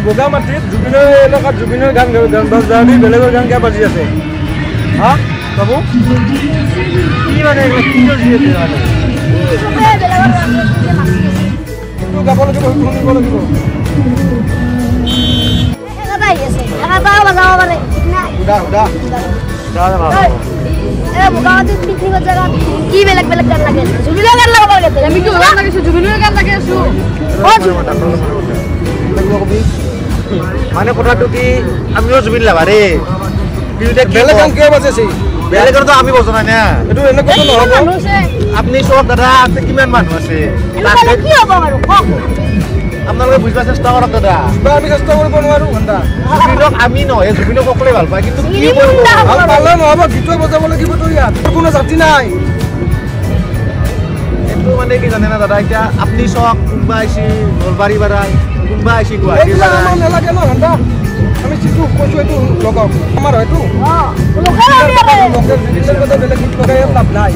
বগা মাটিত জুবিনৰ এলেকাত জুবিনৰ গান বাজি বেলেগৰ গান কিয় বাজি আছে হা বাবু কি মানে কি চলি আছে মানে গাব লাগিব শুনিব লাগিব কি বেলেগ বেলেগ গান লাগে জুবিনৰ গান লগাব লাগে আমি কি গান লাগিছো জুবিনৰ গান লাগে আছো মানে কথাটো কি আমিও জুবিন লাভাৰে বেলেগ গান কিয় বাজেছে বেলেগৰ তো আমি বজা নাই না এইটো এনে কথা নহব আপুনি চব দাদা আছে কিমান মানুহ আছে কি হ'ব বাৰু আপোনালোকে বুজিব চেষ্টা কৰক দাদা আমি চেষ্টা কৰিব নোৱাৰো ঘণ্টা জুবিনক আমি নহয় জুবিনক সকলোৱে ভাল পায় কিন্তু কি কৰিব ভাল পালে নহব গীতটো বজাব লাগিব তো ইয়াত কোনো জাতি নাই এইটো মানে কি জানে না দাদা এতিয়া আপুনি চক কোনোবা আহিছে নলবাৰী বাৰাই কোনোবা আহিছে গুৱাহাটী বাৰাই আমাৰ নালাগে ন ঘণ্টা আমি যিটো কৈছো এইটো লগাওক আমাৰ হয়তো বেলেগ গীত লগাই লাভ নাই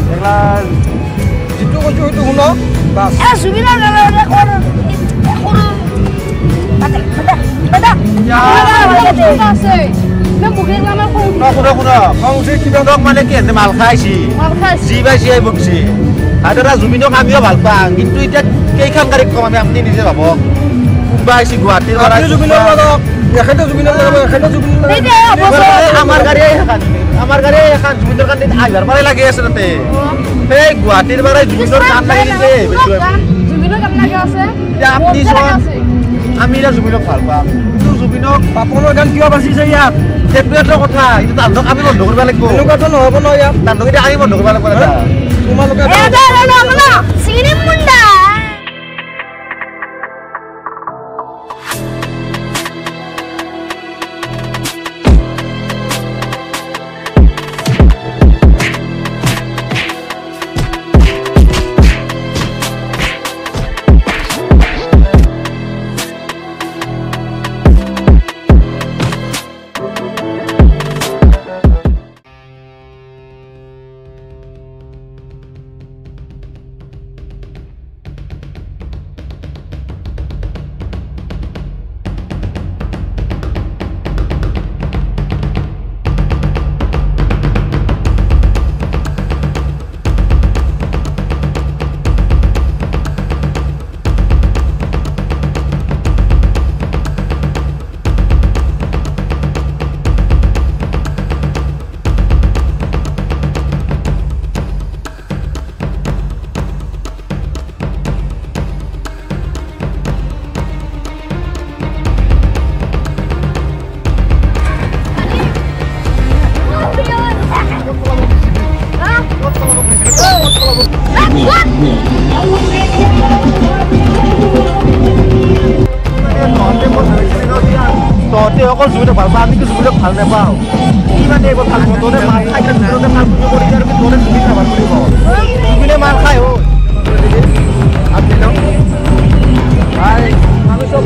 যিটো কৈছো সেইটো শুনক বাছ জুবিনৰ মানে কি মাল খাইছি যি পাইছি আহি বকছি আৰু দাদা জুবিনক আমিও ভাল পাওঁ কিন্তু এতিয়া কেইখন গাড়ীত কম আমি আপুনি নিজে ভাবক কোনোবা আহিছে গুৱাহাটীৰ পৰা আমাৰ গাড়ী এখন জুবিনৰ কাৰণে আহিবাৰ পৰাই লাগি আছে তাতে সেই গুৱাহাটীৰ পৰাই জুবিনৰ গান লাগি দিছে আপুনি আমি এতিয়া জুবিনক ভাল পাম কিন্তু জুবিনক পাপনৰ গান কিয় বাজিছে ইয়াত সেইটো এটা কথা কিন্তু তাণ্ডক আমি বন্ধ কৰিব লাগিব এনেকুৱাটো নহ'ব ন ইয়াত তাণ্ডক এতিয়া আমি বন্ধ কৰিব লাগিব দাদা তোমালোকে তহঁতে অকল জুবিনক ভাল পাওঁ আমি জুবিনক ভাল নাপাওঁ কি মানে এইবোৰ ভাল পাওঁ তহঁতে মাল খাই জুবিনতে ভাল কৰি আৰু তহঁতে জুবিন ভাল বুলি কওঁ জুবিনে মাল খাই আমি চব